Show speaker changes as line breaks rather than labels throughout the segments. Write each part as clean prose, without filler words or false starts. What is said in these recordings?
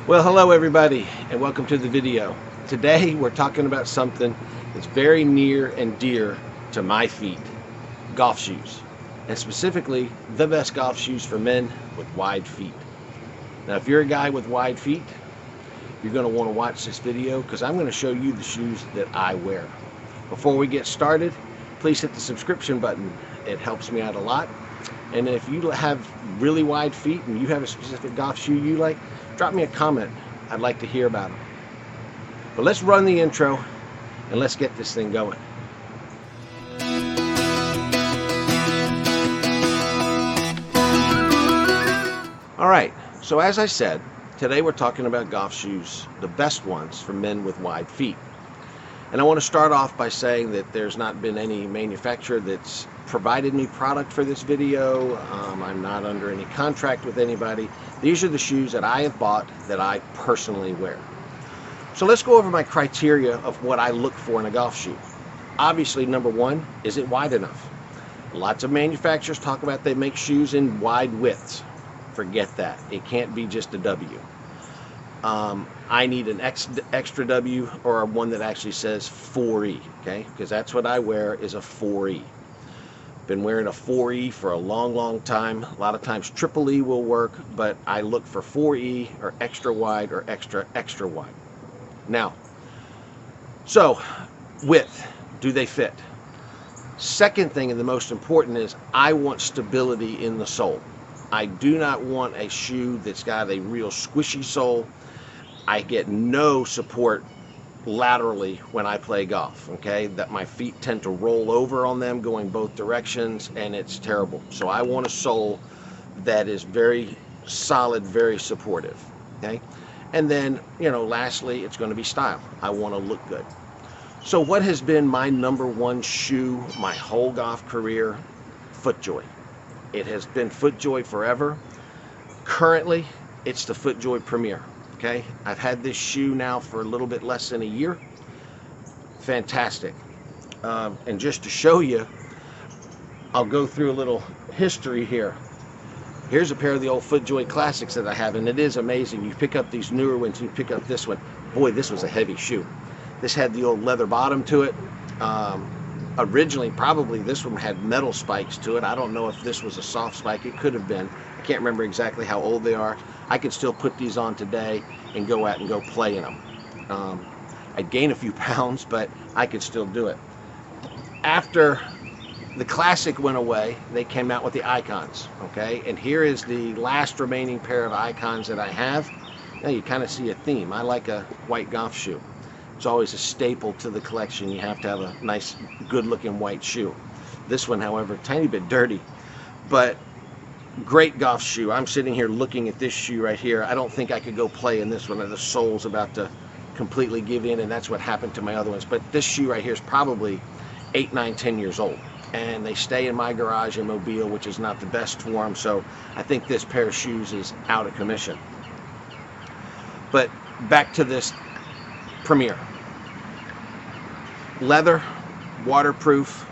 Well, hello everybody, and welcome to the video. Today we're talking about something that's very near and dear to my feet: golf shoes. And specifically, the best golf shoes for men with wide feet. Now, if you're a guy with wide feet, you're going to want to watch this video because I'm going to show you the shoes that I wear. Before we get started, please hit the subscription button. It helps me out a lot. And if you have really wide feet and you have a specific golf shoe you like, drop me a comment. I'd like to hear about them. But let's run the intro and let's get this thing going. All right, so as I said, today we're talking about golf shoes, the best ones for men with wide feet. And I want to start off by saying that there's not been any manufacturer that's provided me product for this video. I'm not under any contract with anybody. These are the shoes that I have bought that I personally wear. So let's go over my criteria of what I look for in a golf shoe. Obviously, number one, is it wide enough? Lots of manufacturers talk about they make shoes in wide widths. Forget that. It can't be just a W. I need an extra W or one that actually says 4E, okay? Because that's what I wear, is a 4E. Been wearing a 4E for a long time. A lot of times triple E will work, but I look for 4E or extra wide or extra wide. Now, so width, do they fit? Second thing, and the most important, is I want stability in the sole. I do not want a shoe that's got a real squishy sole. I get no support laterally when I play golf, okay? That my feet tend to roll over on them going both directions, and it's terrible. So I want a sole that is very solid, very supportive, okay? And then, lastly, it's going to be style. I want to look good. So what has been my number one shoe my whole golf career? Footjoy. It has been Footjoy forever. Currently, it's the Footjoy Premiere. Okay, I've had this shoe now for a little bit less than a year. Fantastic. And just to show you, I'll go through a little history here. Here's a pair of the old Footjoy Classics that I have, and it is amazing. You pick up these newer ones, you pick up this one. Boy, this was a heavy shoe. This had the old leather bottom to it. Originally, probably this one had metal spikes to it. I don't know if this was a soft spike. It could have been. I can't remember exactly how old they are. I could still put these on today and go out and go play in them. I'd gain a few pounds, but I could still do it. After the Classic went away, they came out with the Icons, okay? And here is the last remaining pair of Icons that I have. Now you kind of see a theme. I like a white golf shoe. It's always a staple to the collection. You have to have a nice, good-looking white shoe. This one, however, a tiny bit dirty, but great golf shoe. I'm sitting here looking at this shoe right here. I don't think I could go play in this one. The sole's about to completely give in, and that's what happened to my other ones. But this shoe right here is probably 8, 9, 10 years old, and they stay in my garage in Mobile, which is not the best for them. So I think this pair of shoes is out of commission. But back to this Premiere. Leather, waterproof,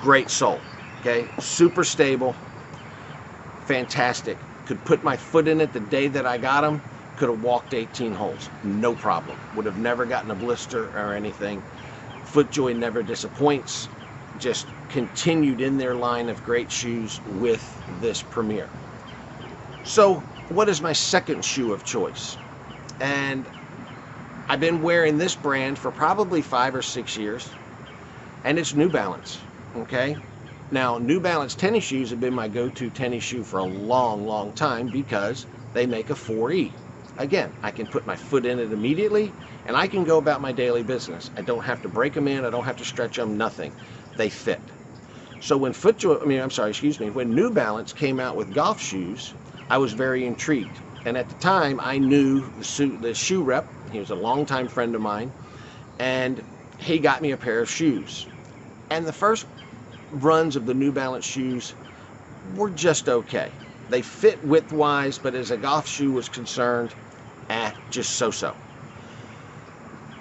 great sole, okay? Super stable, fantastic. Could put my foot in it the day that I got them, could have walked 18 holes, no problem. Would have never gotten a blister or anything. Footjoy never disappoints, just continued in their line of great shoes with this Premiere. So what is my second shoe of choice? And I've been wearing this brand for probably 5 or 6 years, and it's New Balance, okay? Now, New Balance tennis shoes have been my go-to tennis shoe for a long time because they make a 4E. Again, I can put my foot in it immediately, and I can go about my daily business. I don't have to break them in, I don't have to stretch them, nothing. They fit. So when when New Balance came out with golf shoes, I was very intrigued. And at the time, I knew the shoe rep. He was a longtime friend of mine, and he got me a pair of shoes. And the first runs of the New Balance shoes were just okay. They fit width-wise, but as a golf shoe was concerned, just so-so.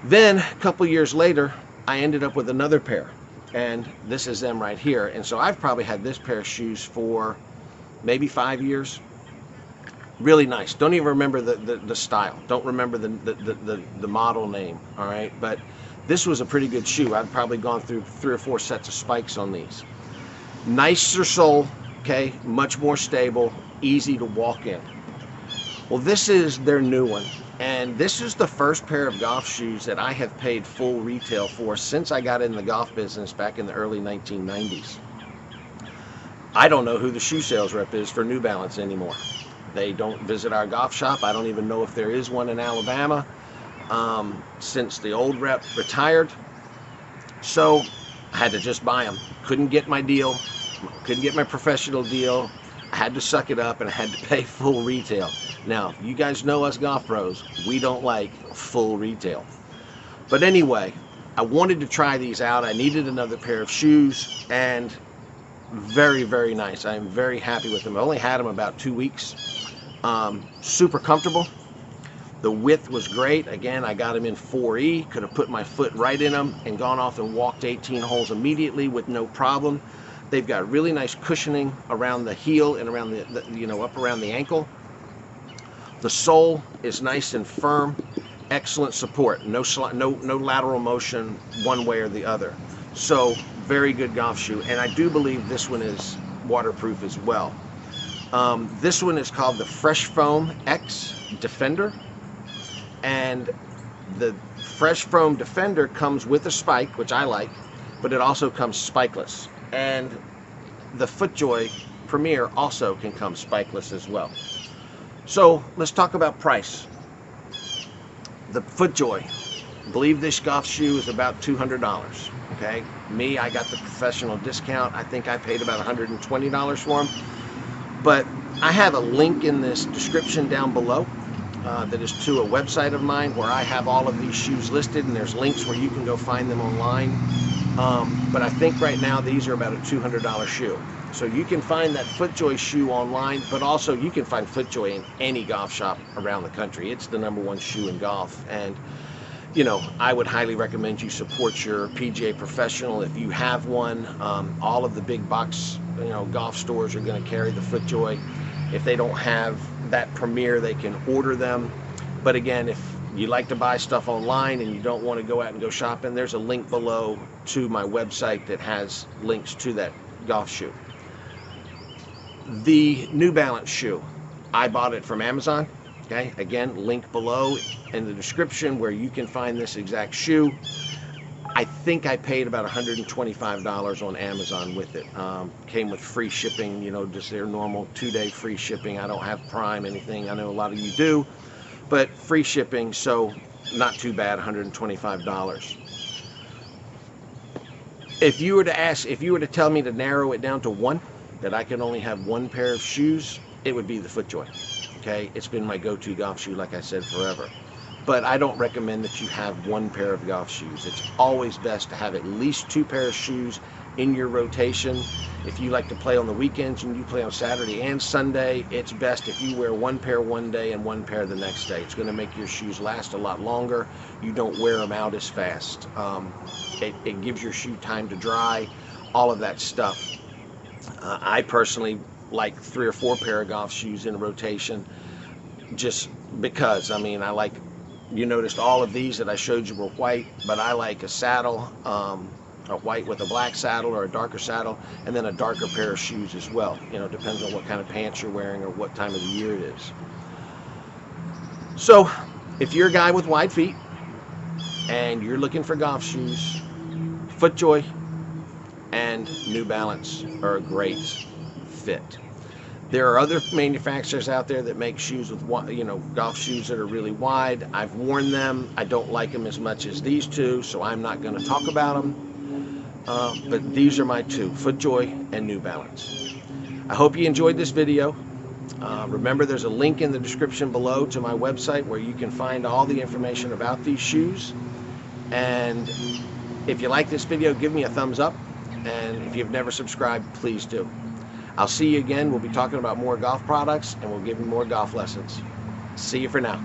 Then, a couple years later, I ended up with another pair, and this is them right here. And so I've probably had this pair of shoes for maybe 5 years. Really nice. Don't even remember the style. Don't remember the model name. All right, but this was a pretty good shoe. I've probably gone through 3 or 4 sets of spikes on these. Nicer sole, okay, much more stable, easy to walk in. Well, this is their new one, and this is the first pair of golf shoes that I have paid full retail for since I got in the golf business back in the early 1990s. I don't know who the shoe sales rep is for New Balance anymore. They don't visit our golf shop. I don't even know if there is one in Alabama since the old rep retired. So I had to just buy them. Couldn't get my deal. Couldn't get my professional deal. I had to suck it up and I had to pay full retail. Now, you guys know us golf pros. We don't like full retail. But anyway, I wanted to try these out. I needed another pair of shoes, and very, very nice. I am very happy with them. I only had them about 2 weeks. Super comfortable. The width was great. Again, I got them in 4E. Could have put my foot right in them and gone off and walked 18 holes immediately with no problem. They've got really nice cushioning around the heel and around the up around the ankle. The sole is nice and firm. Excellent support. No lateral motion one way or the other. So very good golf shoe, and I do believe this one is waterproof as well. This one is called the Fresh Foam X Defender, and the Fresh Foam Defender comes with a spike, which I like, but it also comes spikeless. And the Footjoy Premiere also can come spikeless as well. So let's talk about price. The Footjoy, I believe this golf shoe is about $200. Okay, me, I got the professional discount. I think I paid about $120 for them. But I have a link in this description down below that is to a website of mine where I have all of these shoes listed, and there's links where you can go find them online. But I think right now these are about a $200 shoe. So you can find that Footjoy shoe online, but also you can find Footjoy in any golf shop around the country. It's the #1 shoe in golf, and I would highly recommend you support your PGA professional if you have one. All of the big box golf stores are going to carry the Footjoy. If they don't have that Premiere, they can order them. But again, if you like to buy stuff online and you don't want to go out and go shopping, there's a link below to my website that has links to that golf shoe. The New Balance shoe, I bought it from Amazon. Okay, again, link below in the description where you can find this exact shoe. I think I paid about $125 on Amazon with it. Came with free shipping, just their normal 2-day free shipping. I don't have Prime, anything. I know a lot of you do, but free shipping, so not too bad, $125. If you were to tell me to narrow it down to one, that I can only have one pair of shoes, it would be the Footjoy. Okay, it's been my go-to golf shoe, like I said, forever. But I don't recommend that you have one pair of golf shoes. It's always best to have at least 2 pairs of shoes in your rotation. If you like to play on the weekends and you play on Saturday and Sunday, it's best if you wear 1 pair one day and 1 pair the next day. It's going to make your shoes last a lot longer. You don't wear them out as fast. It gives your shoe time to dry, all of that stuff. I personally like 3 or 4 pair of golf shoes in a rotation, just because, I like, you noticed all of these that I showed you were white, but I like a saddle, a white with a black saddle or a darker saddle, and then a darker pair of shoes as well. Depends on what kind of pants you're wearing or what time of the year it is. So if you're a guy with wide feet and you're looking for golf shoes, Footjoy and New Balance are a great fit. There are other manufacturers out there that make shoes with, golf shoes that are really wide. I've worn them. I don't like them as much as these two, so I'm not going to talk about them. But these are my two, Footjoy and New Balance. I hope you enjoyed this video. Remember, there's a link in the description below to my website where you can find all the information about these shoes. And if you like this video, give me a thumbs up. And if you've never subscribed, please do. I'll see you again. We'll be talking about more golf products, and we'll give you more golf lessons. See you for now.